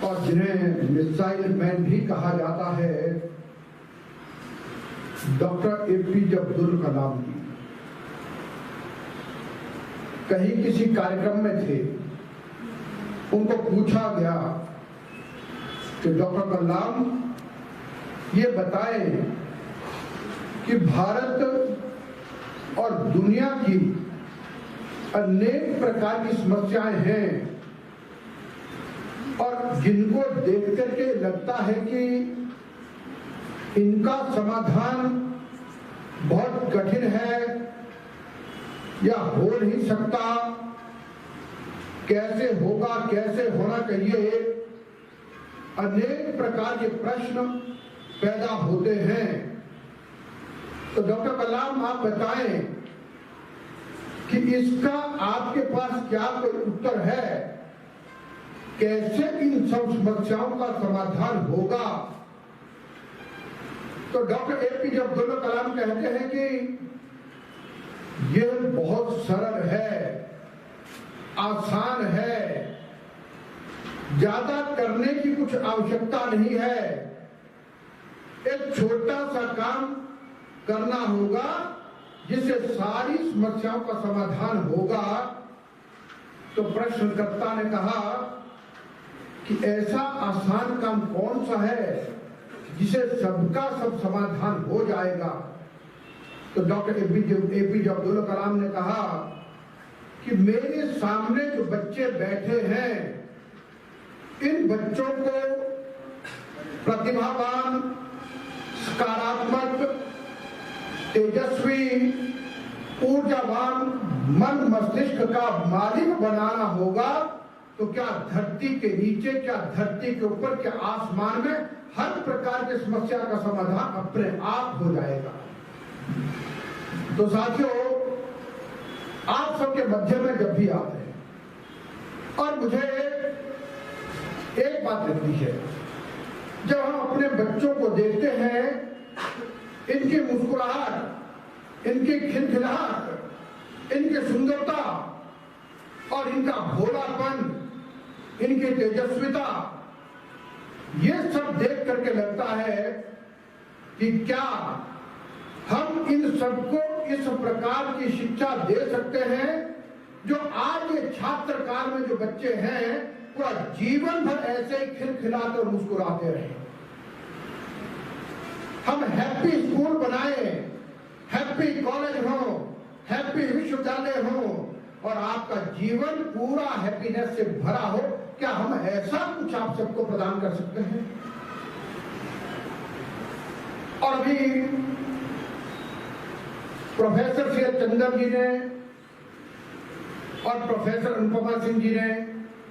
और जिन्हें missile man भी कहा जाता है, डॉक्टर एपीजे अब्दुल कलाम जी कहीं किसी कार्यक्रम में थे। उनको पूछा गया कि डॉक्टर कलाम ये बताएं कि भारत और दुनिया की अनेक प्रकार की समस्याएं हैं और जिनको देख करके लगता है कि इनका समाधान बहुत कठिन है या हो नहीं सकता, कैसे होगा, कैसे होना चाहिए, अनेक प्रकार के प्रश्न पैदा होते हैं। तो डॉक्टर कलाम आप बताएं कि इसका आपके पास क्या कोई उत्तर है, कैसे इन सब समस्याओं का समाधान होगा। तो डॉक्टर एपीजे अब्दुल कलाम कहते हैं कि यह बहुत सरल है, आसान है, ज्यादा करने की कुछ आवश्यकता नहीं है। एक छोटा सा काम करना होगा जिससे सारी समस्याओं का समाधान होगा। तो प्रश्नकर्ता ने कहा कि ऐसा आसान काम कौन सा है जिसे सबका सब समाधान हो जाएगा। तो डॉक्टर एपीजे अब्दुल कलाम ने कहा कि मेरे सामने जो बच्चे बैठे हैं, इन बच्चों को प्रतिभावान, सकारात्मक, तेजस्वी, ऊर्जावान मन मस्तिष्क का मालिक बनाना होगा। तो क्या धरती के नीचे, क्या धरती के ऊपर, क्या आसमान में हर प्रकार की समस्या का समाधान अपने आप हो जाएगा। तो साथियों, आप सबके मध्य में जब भी आते हैं और मुझे एक बात लगती है, जब हम अपने बच्चों को देखते हैं, इनकी मुस्कुराहट, इनकी खिलखिलाहट, इनकी सुंदरता और इनका भोलापन, इनकी तेजस्विता, ये सब देख करके लगता है कि क्या हम इन सबको इस प्रकार की शिक्षा दे सकते हैं जो आज ये छात्र काल में जो बच्चे हैं पूरा जीवन भर ऐसे ही खिलखिलाते और मुस्कुराते रहे। हम हैप्पी स्कूल बनाए, हैप्पी कॉलेज हो, हैप्पी विश्वविद्यालय हो और आपका जीवन पूरा हैप्पीनेस से भरा हो। क्या हम ऐसा कुछ आप सबको प्रदान कर सकते हैं? और अभी प्रोफेसर सी चंदन जी ने और प्रोफेसर अनुपमा सिंह जी ने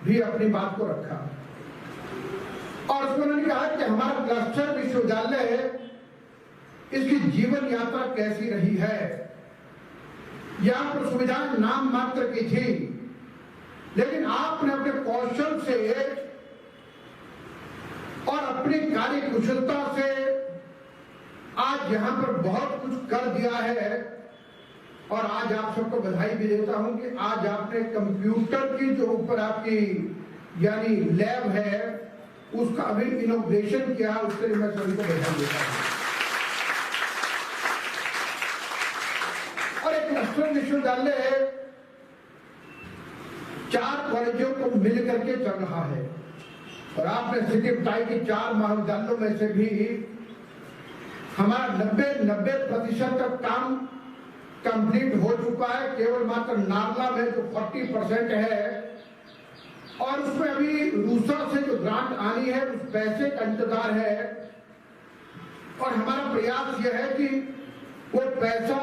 भी अपनी बात को रखा और उसमें उन्होंने कहा कि हमारा क्लस्टर विश्वविद्यालय, इसकी जीवन यात्रा कैसी रही है। यहां पर सुविधाएं नाम मात्र की थी, लेकिन आपने अपने कौशल से और अपनी कार्य कुशलता से आज यहां पर बहुत कुछ कर दिया है। और आज आप सबको बधाई भी देता हूं कि आज आपने कंप्यूटर की जो ऊपर आपकी यानी लैब है, उसका अभी इनोग्रेशन किया, उसके लिए मैं सभी को बधाई देता हूं। और एक क्लस्टर विश्वविद्यालय 4 कॉलेजों को मिल करके चल रहा है और आपने स्थिति बताई कि 4 महाविद्यालयों में से भी हमारा 90% तक काम कंप्लीट हो चुका है। केवल मात्र नालंदा में जो 40% है और उसमें अभी रूसा से जो ग्रांट आनी है उस पैसे का इंतजार है। और हमारा प्रयास यह है कि वो पैसा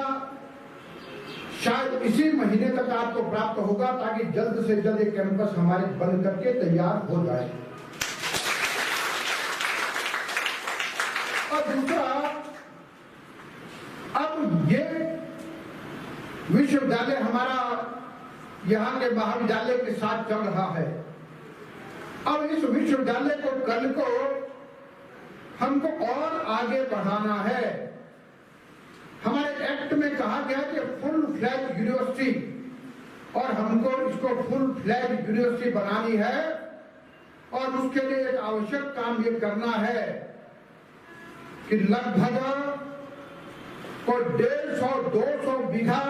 शायद इसी महीने तक आपको प्राप्त होगा ताकि जल्द से जल्द एक कैंपस हमारे बन करके तैयार हो जाए। और दूसरा, अब ये विश्वविद्यालय हमारा यहाँ के महाविद्यालय के साथ चल रहा है। अब इस विश्वविद्यालय को कल को हमको और आगे बढ़ाना है। हमारे एक्ट में कहा गया कि फुल फ्लैज यूनिवर्सिटी, और हमको इसको फुल फ्लैज यूनिवर्सिटी बनानी है और उसके लिए एक आवश्यक काम ये करना है कि लगभग कोई 150-200 बीघा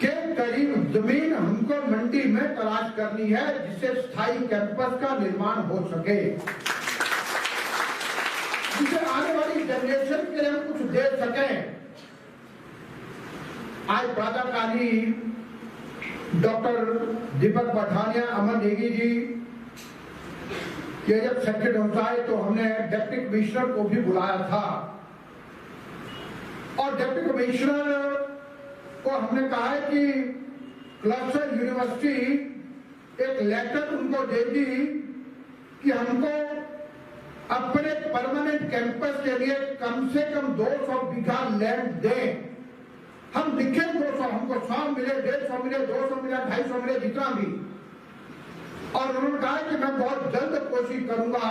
के करीब जमीन हमको मंडी में तलाश करनी है, जिससे स्थायी कैंपस का निर्माण हो सके, जिसे आने वाली जनरेशन के लिए हम कुछ दे सकें। आज प्रातःकालीन डॉक्टर दीपक पठानिया, अमन नेगी जी ये जब सर्किट होता है तो हमने डिप्टी कमिश्नर को भी बुलाया था और डिप्टी कमिश्नर को हमने कहा है कि क्लस्टर यूनिवर्सिटी एक लेटर उनको देगी कि हमको अपने परमानेंट कैंपस के लिए कम से कम 200 बीघा लैंड दें। हम लिखे 200, हमको 100 मिले, 150 मिले, 200 मिले, 250 मिले, जितना भी। और उन्होंने कहा कि मैं बहुत जल्द कोशिश करूंगा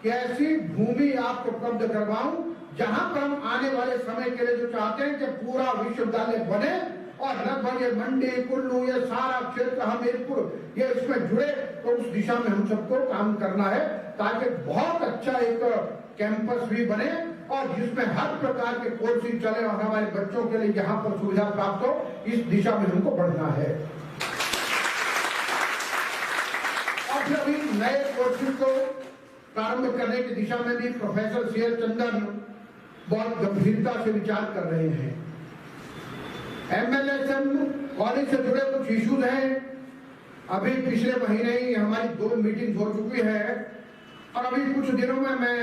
कि ऐसी भूमि आपको उपलब्ध करवाऊं जहां पर हम आने वाले समय के लिए जो चाहते हैं कि पूरा विश्वविद्यालय बने और लगभग ये मंडी, कुल्लू, ये सारा क्षेत्र, हमीरपुर, ये इसमें जुड़े, तो उस दिशा में हम सबको काम करना है ताकि बहुत अच्छा एक कैंपस भी बने और जिसमें हर प्रकार के कोर्सेज चले और हमारे बच्चों के लिए यहाँ पर सुविधा प्राप्त हो। इस दिशा में हमको बढ़ना है। और फिर अभी नए कोर्सेज को प्रारंभ करने की दिशा में भी प्रोफेसर सीएल चंदन बहुत गंभीरता से विचार कर रहे हैं। एमएलएसएम कॉलेज से जुड़े कुछ इश्यूज हैं। अभी पिछले महीने ही हमारी 2 मीटिंग हो चुकी है और अभी कुछ दिनों में मैं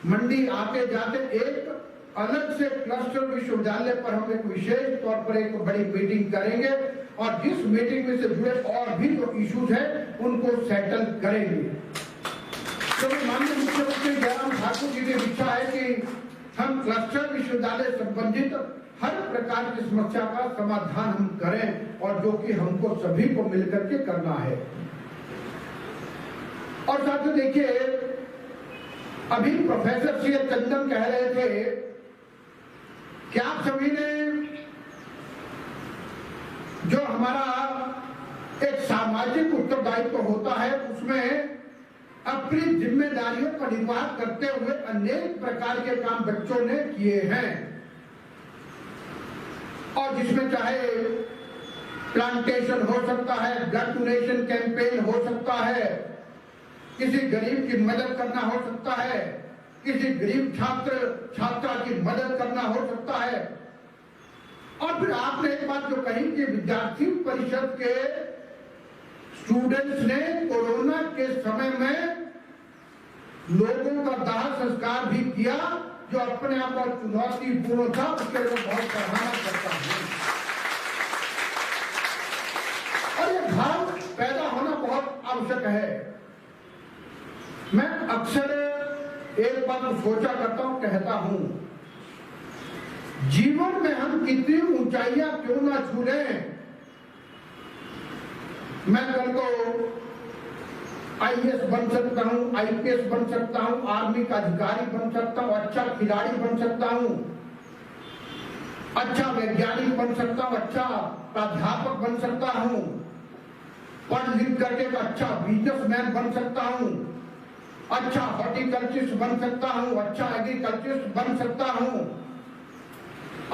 मंडी आते जाते एक अलग से क्लस्टर विश्वविद्यालय पर हम एक विशेष तौर पर एक बड़ी मीटिंग करेंगे और जिस मीटिंग में से जुड़े और भी जो इश्यूज हैं उनको सेटल करेंगे। तो माननीय मुख्यमंत्री जयराम ठाकुर जी की इच्छा है कि हम क्लस्टर विश्वविद्यालय संबंधित हर प्रकार की समस्या का समाधान हम करें और जो कि हमको सभी को मिलकर के करना है। और साथियों देखिए, अभी प्रोफेसर सीएल चंदन कह रहे थे कि आप सभी ने जो हमारा एक सामाजिक उत्तरदायित्व होता है उसमें अपनी जिम्मेदारियों का निर्वाह करते हुए अनेक प्रकार के काम बच्चों ने किए हैं और जिसमें चाहे प्लांटेशन हो सकता है, ब्लड डोनेशन कैंपेन हो सकता है, किसी गरीब की मदद करना हो सकता है, किसी गरीब छात्रा की मदद करना हो सकता है। और फिर आपने एक बात जो कही कि विद्यार्थी परिषद के स्टूडेंट्स ने कोरोना के समय में लोगों का दाह संस्कार भी किया, जो अपने आप और चुनौतीपूर्ण था, उसके लिए बहुत सराहना करता हूं। और ये भाव पैदा होना बहुत आवश्यक है। मैं अक्सर एक बात सोचा करता हूं, कहता हूं, जीवन में हम कितनी ऊंचाइयां क्यों ना छू लें। मैं कल को आईएएस बन सकता हूं, आईपीएस बन सकता हूं, आर्मी का अधिकारी बन सकता हूं, अच्छा खिलाड़ी बन सकता हूं, अच्छा वैज्ञानिक बन सकता हूं, अच्छा प्राध्यापक बन सकता हूं, पढ़ लिख करके एक अच्छा बिजनेसमैन बन सकता हूं, अच्छा हॉर्टिकल्चरिस्ट बन सकता हूं, अच्छा एग्रीकल्चरिस्ट बन सकता हूं,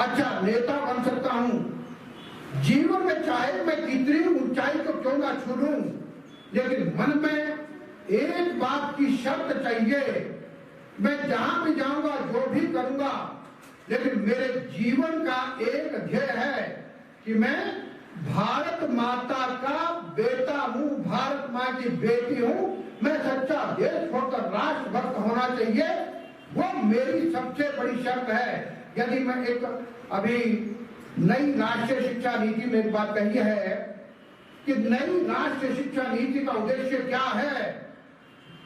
अच्छा नेता बन सकता हूं। जीवन में चाहे मैं कितनी ऊंचाई को क्यों ना छू लूं, लेकिन मन में एक बात की शर्त चाहिए, मैं जहां भी जाऊंगा, जो भी करूंगा, लेकिन मेरे जीवन का एक ध्येय है कि मैं भारत माता का बेटा हूं, भारत मां की बेटी हूं, मैं सच्चा देशभक्त राष्ट्रभक्त होना चाहिए, वो मेरी सबसे बड़ी शर्त है। यदि मैं एक अभी नई राष्ट्रीय शिक्षा नीति में एक बात कही है कि नई राष्ट्रीय शिक्षा नीति का उद्देश्य क्या है,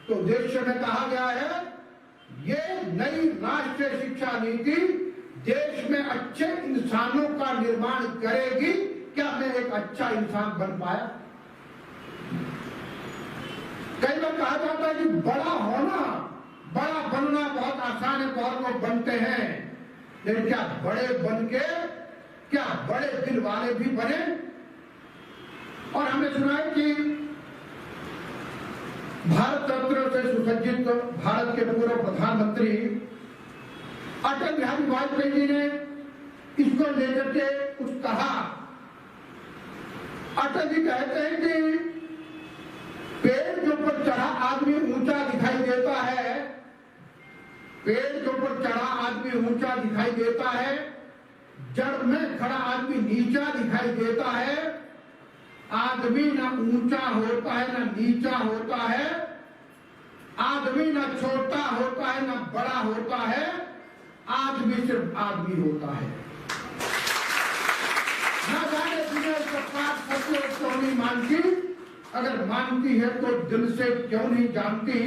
तो उद्देश्य में कहा गया है ये नई राष्ट्रीय शिक्षा नीति देश में अच्छे इंसानों का निर्माण करेगी। क्या मैं एक अच्छा इंसान बन पाया? कई बार कहा जाता है कि बड़ा होना, बड़ा बनना बहुत आसान है, बहुत लोग बनते हैं, लेकिन क्या बड़े बन के क्या बड़े दिल वाले भी बने? और हमने सुना है कि भारत रत्न से सुसज्जित भारत के पूर्व प्रधानमंत्री अटल बिहारी वाजपेयी जी ने इसको लेकर के कुछ कहा। अटल जी कहते हैं कि पेड़ के ऊपर चढ़ा आदमी ऊंचा दिखाई देता है, पेड़ के ऊपर चढ़ा आदमी ऊंचा दिखाई देता है, जड़ में खड़ा आदमी नीचा दिखाई देता है। आदमी ना ऊंचा होता है ना नीचा होता है, आदमी ना छोटा होता है ना बड़ा होता है, आदमी सिर्फ आदमी होता है। ना जाने दुनिया सरकार सत्य क्यों नहीं मानती, अगर मानती है तो दिल से क्यों नहीं जानती।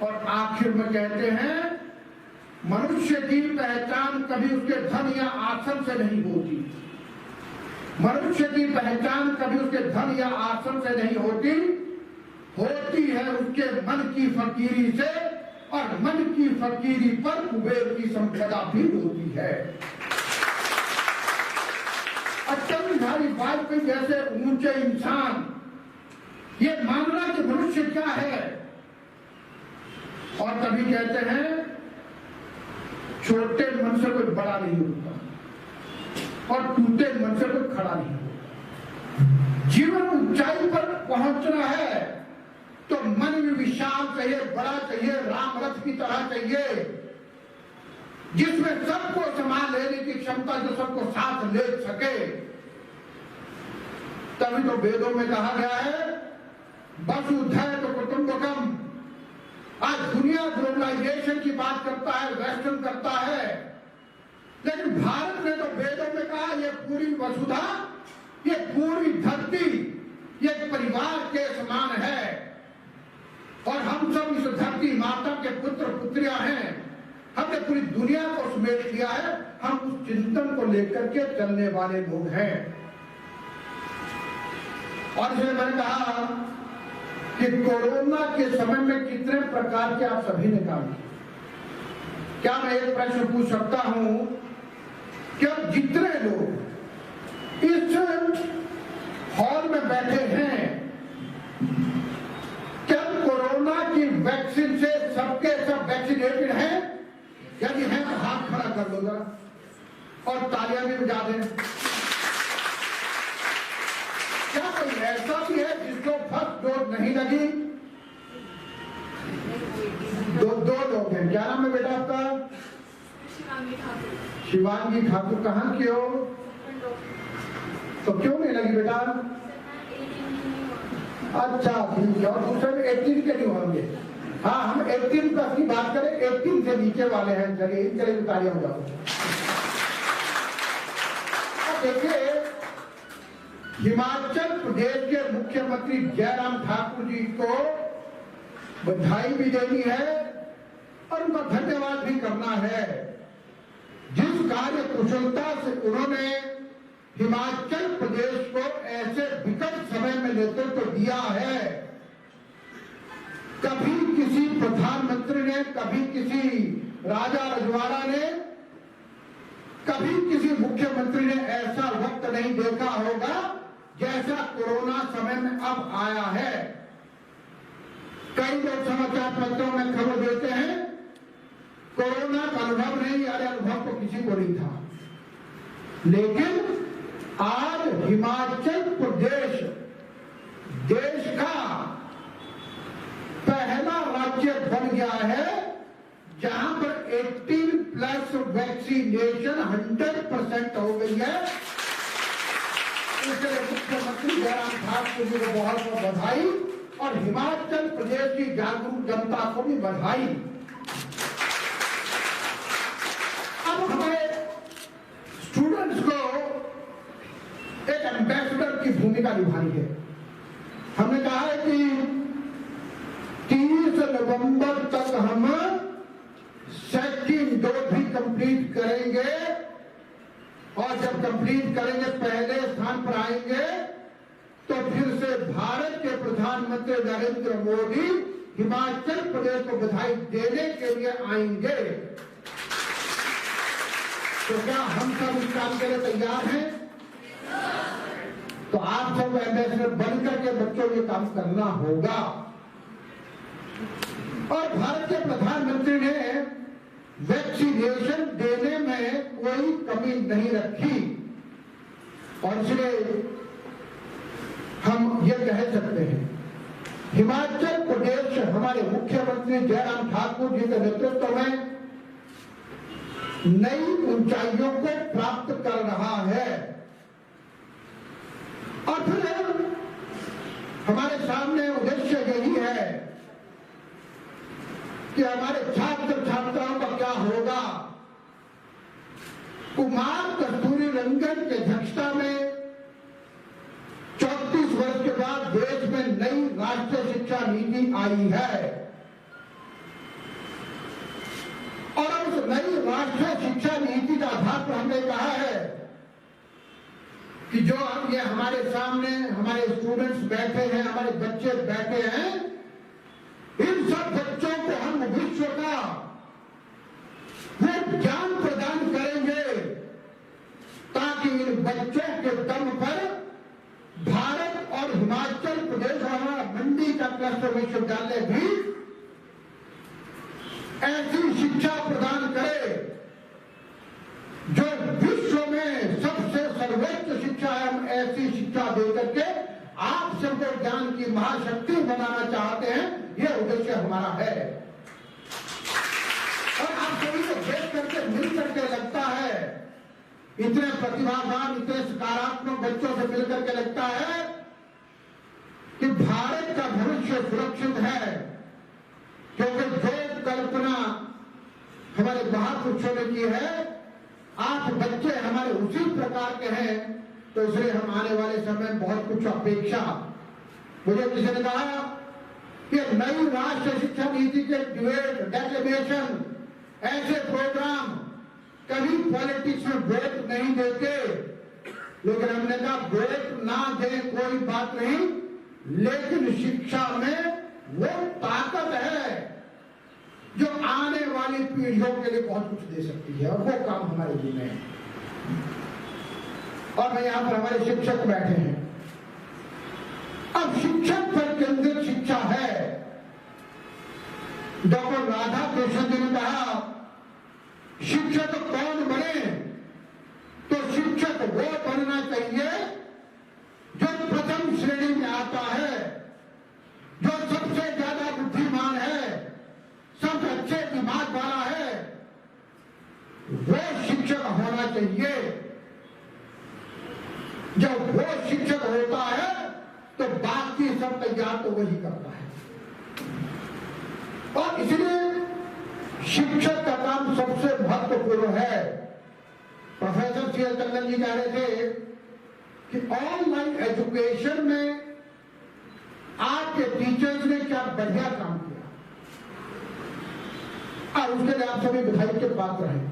और आखिर में कहते हैं मनुष्य की पहचान कभी उसके धन या आसन से नहीं होती, मनुष्य की पहचान कभी उसके धन या आसन से नहीं होती, होती है उसके मन की फकीरी से, और मन की फकीरी पर कुबेर की संपदा भी होती है। अटल बिहारी वाजपेयी जैसे ऊंचे इंसान ये मानना कि मनुष्य क्या है। और कभी कहते हैं छोटे मन से कोई बड़ा नहीं होता और टूटे मन से कोई खड़ा नहीं होता। जीवन ऊंचाई पर पहुंचना है तो मन में विशाल चाहिए, बड़ा चाहिए, राम रथ की तरह चाहिए, जिसमें सबको संभाल लेने की क्षमता, जो सबको साथ ले सके। तभी तो वेदों में कहा गया है वसुधैव कुटुंबकम। आज दुनिया ग्लोबलाइजेशन की बात करता है, वेस्टर्न करता है, लेकिन भारत ने तो वेदों में कहा ये पूरी वसुधा, ये पूरी धरती ये परिवार के समान है और हम सब इस धरती माता के पुत्र पुत्रियां हैं। हमने पूरी दुनिया को समेट लिया है, हम उस चिंतन को लेकर के चलने वाले लोग हैं। और इसलिए मैंने कहा कि कोरोना के समय में कितने प्रकार के आप सभी ने काम किए। क्या मैं एक प्रश्न पूछ सकता हूं कि अब जितने लोग इस हॉल में बैठे हैं, क्या कोरोना की वैक्सीन से सबके सब वैक्सीनेटेड हैं? यदि हैं तो हाथ खड़ा कर दो जरा और तालियां भी बजा दें। क्या कोई ऐसा भी है जिसको फर्स्ट डोज नहीं लगी? दो लोग हैं। क्या नाम है बेटा आपका? शिवांगी ठाकुर। कहाँ की हो? तो क्यों नहीं लगी बेटा? अच्छा ठीक है। और दूसरे में 18 के नहीं होंगे। हाँ, हम 18+ की बात करें, 18 से नीचे वाले हैं। चलिए तालियां हो जाओ। देखिए, हिमाचल प्रदेश के मुख्यमंत्री जयराम ठाकुर जी को बधाई भी देनी है और उनका धन्यवाद भी करना है। जिस कार्य कुशलता से उन्होंने हिमाचल प्रदेश को ऐसे विकट समय में नेतृत्व तो दिया है, कभी किसी प्रधानमंत्री ने, कभी किसी राजा रजवाड़ा ने, कभी किसी मुख्यमंत्री ने ऐसा वक्त नहीं देखा होगा जैसा कोरोना समय में अब आया है। कई लोग समाचार पत्रों में खबर देते हैं कोरोना का अनुभव नहीं, अरे अनुभव तो किसी को नहीं था, लेकिन आज हिमाचल प्रदेश देश का पहला राज्य बन गया है जहां पर 18+ वैक्सीनेशन 100% हो गई है। इसलिए मुख्यमंत्री जयराम ठाकुर जी को बहुत बहुत बधाई और हिमाचल प्रदेश की जागरूक जनता को भी बधाई। अब हमारे स्टूडेंट्स को एक एम्बेसडर की भूमिका निभानी है। हमने कहा है कि 30 नवंबर तक हम सेकंड डोज भी कंप्लीट करेंगे और जब कंप्लीट करेंगे पहले स्थान पर आएंगे तो फिर से भारत के प्रधानमंत्री नरेंद्र मोदी हिमाचल प्रदेश को बधाई देने के लिए आएंगे। तो क्या हम सब इस काम के लिए तैयार हैं? तो आप सब एम्बेसडर बनकर के बच्चों ये काम करना होगा। और भारत के प्रधानमंत्री ने वैक्सीनेशन देने में कोई कमी नहीं रखी, और इसलिए हम ये कह सकते हैं हिमाचल प्रदेश हमारे मुख्यमंत्री जयराम ठाकुर जी के नेतृत्व में नई ऊंचाइयों को प्राप्त कर रहा है। और फिर हमारे सामने उद्देश्य यही है कि हमारे छात्र छात्राओं का क्या होगा। कुमार कस्तूरी रंगन की अध्यक्षता में 34 वर्ष के बाद देश में नई राष्ट्रीय शिक्षा नीति आई है, और उस नई राष्ट्रीय शिक्षा नीति के आधार पर हमने कहा है कि जो अब ये हमारे सामने हमारे स्टूडेंट्स बैठे हैं, हमारे बच्चे बैठे हैं, इन सब बच्चों को हम विश्व का वो ज्ञान प्रदान करेंगे ताकि इन बच्चों के दम पर भारत और हिमाचल प्रदेश और हमारा मंडी का क्लस्टर विश्वविद्यालय भी ऐसी शिक्षा प्रदान करे जो विश्व में सबसे सर्वोच्च शिक्षा है। हम ऐसी शिक्षा देकर के आप सबको ज्ञान की महाशक्ति बनाना चाहते हैं, यह उद्देश्य हमारा है। और आप सभी को देख करके मिल करके लगता है, इतने प्रतिभावान इतने सकारात्मक बच्चों से मिलकर के लगता है कि भारत का भविष्य सुरक्षित है, क्योंकि जो कल्पना हमारे महापुरुषों ने की है, आप बच्चे हमारे उसी प्रकार के हैं, तो इसलिए हम आने वाले समय में बहुत कुछ अपेक्षा। मुझे किसी ने कहा कि नई राष्ट्रीय शिक्षा नीति के डिबेट डेक्लेमेशन ऐसे प्रोग्राम कभी पॉलिटिक्स में वोट नहीं देते, लेकिन हमने कहा वोट ना दे कोई बात नहीं, लेकिन शिक्षा में वो ताकत है जो आने वाली पीढ़ियों के लिए बहुत कुछ दे सकती है, और वो काम हमारे जी में है। और मैं यहां पर हमारे शिक्षक बैठे हैं। अब शिक्षक पर केंद्रित शिक्षा है। डॉक्टर राधा कृष्ण जी ने कहा शिक्षक कौन बने, तो शिक्षक वो बनना चाहिए जो प्रथम श्रेणी में आता है, जो सबसे ज्यादा बुद्धिमान है, सबसे अच्छे दिमाग वाला है, वो शिक्षक होना चाहिए। जब वो शिक्षक होता है तो बाकी सब तैयार तो वही करता है। और इसलिए शिक्षक का काम सबसे महत्वपूर्ण है। प्रोफेसर सी एल चंदन जी कह रहे थे कि ऑनलाइन एजुकेशन में आपके टीचर्स ने क्या बढ़िया काम किया, और उसके लिए आप सभी बधाई के पात्र हैं।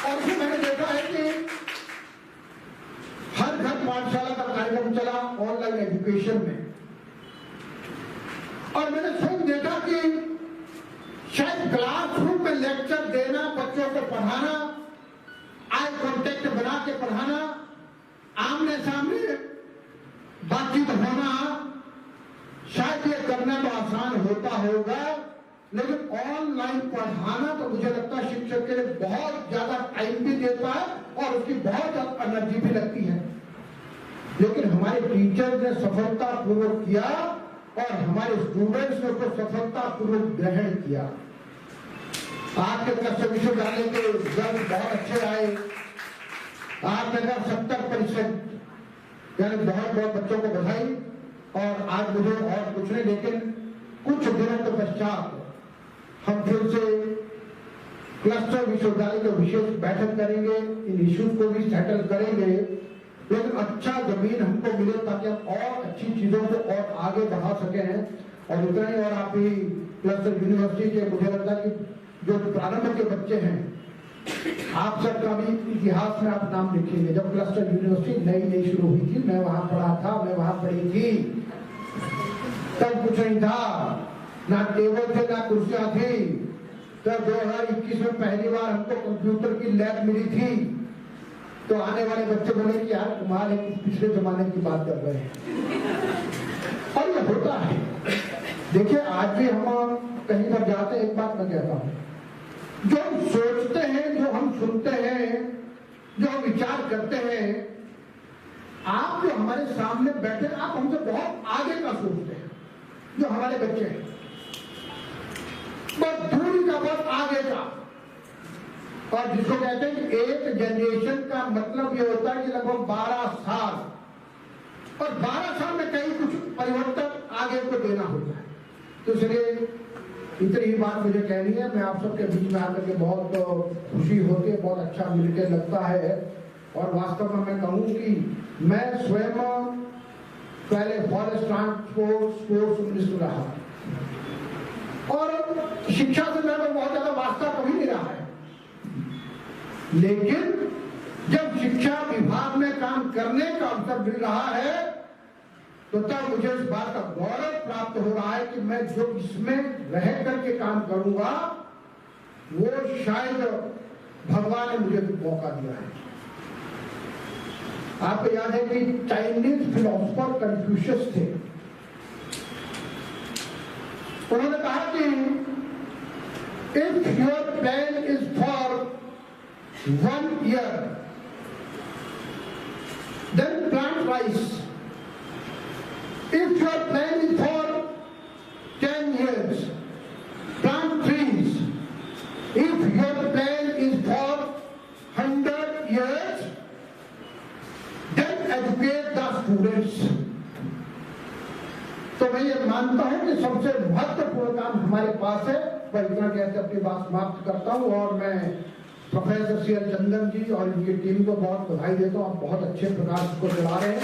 और फिर मैंने देखा है कि हर घर पाठशाला का कार्यक्रम चला ऑनलाइन एजुकेशन में, और मैंने स्वयं देखा कि शायद क्लासरूम में लेक्चर देना, बच्चों को पढ़ाना, आई कांटेक्ट बना के पढ़ाना, आमने सामने बातचीत होना, शायद ये करना तो आसान होता होगा, लेकिन ऑनलाइन पढ़ाना तो मुझे लगता है शिक्षक के लिए बहुत ज्यादा टाइम भी देता है और उसकी बहुत ज्यादा एनर्जी भी लगती है। लेकिन हमारे टीचर ने सफलतापूर्वक किया और हमारे स्टूडेंट्स ने उसको सफलतापूर्वक ग्रहण किया। आपके क्लस्टर विश्वविद्यालय के रिजल्ट बहुत अच्छे आए। आपने कहा 70%, यानी बहुत बहुत बच्चों को बधाई। और आज मुझे और कुछ नहीं, लेकिन कुछ दिनों के पश्चात हम फिर से क्लस्टर विश्वविद्यालय की विशेष बैठक करेंगे, इन इश्यूज को भी सेटल करेंगे, लेकिन अच्छा जमीन हमको मिले ताकि हम और अच्छी चीजों को और आगे बढ़ा सके हैं। और उतना ही, और आप ही क्लस्टर यूनिवर्सिटी के मुझे लगता है कि जो प्रारंभ के बच्चे हैं, आप सबका भी इतिहास में आप नाम लिखेंगे। जब क्लस्टर यूनिवर्सिटी नई नई शुरू हुई थी, मैं वहां पढ़ा था, मैं वहां पढ़ी थी, तब कुछ नहीं था, ना टेबल थे ना कुर्सियां थी। तब 2021 में पहली बार हमको कंप्यूटर की लैब मिली थी। तो आने वाले बच्चे बोले कि यार तुम्हारे पिछले जमाने की बात कर रहे हैं। और ये होता है। देखिए, आज भी हम कहीं पर जाते हैं, एक बात मैं कहता हूं, जो हम सोचते हैं, जो हम सुनते हैं, जो हम विचार करते हैं, आप जो हमारे सामने बैठे, आप हमसे बहुत आगे का सोचते हैं। जो हमारे बच्चे हैं, बहुत दूरी का, बहुत आगे का। और जिसको कहते हैं कि एक जनरेशन का मतलब ये होता है कि लगभग 12 साल, और 12 साल में कहीं कुछ परिवर्तन आगे को देना होता है। तो इसलिए इतनी ही बात मुझे कहनी है। मैं आप सबके बीच में आकर के बहुत खुशी होती है, बहुत अच्छा मिलकर लगता है। और वास्तव में मैं कहूँ कि मैं स्वयं पहले फॉरेस्ट ट्रांसपोर्ट स्पोर्ट्स मिनिस्टर रहा, और शिक्षा से मेरा बहुत ज्यादा वास्ता कभी नहीं रहा है। लेकिन जब शिक्षा विभाग में काम करने का अवसर मिल रहा है, तो तब मुझे इस बात का गौरव प्राप्त हो रहा है कि मैं जो इसमें रह करके काम करूंगा, वो शायद भगवान ने मुझे मौका दिया है। आपको याद है कि चाइनीज फिलोसोफर कन्फ्यूशियस थे। उन्होंने कहा कि if your plan is for 1 year, then plant rice. If your plan is for 10 years, plant trees. If your plan is for 100 years, then educate the students. तो मैं ये मानता हूं कि सबसे महत्वपूर्ण काम हमारे पास है। मैं इतना कहते अपनी बात समाप्त करता हूं, और मैं प्रोफेसर सी एल चंदन जी और इनकी टीम को बहुत बधाई देता हूं। आप बहुत अच्छे प्रकार को चला रहे हैं।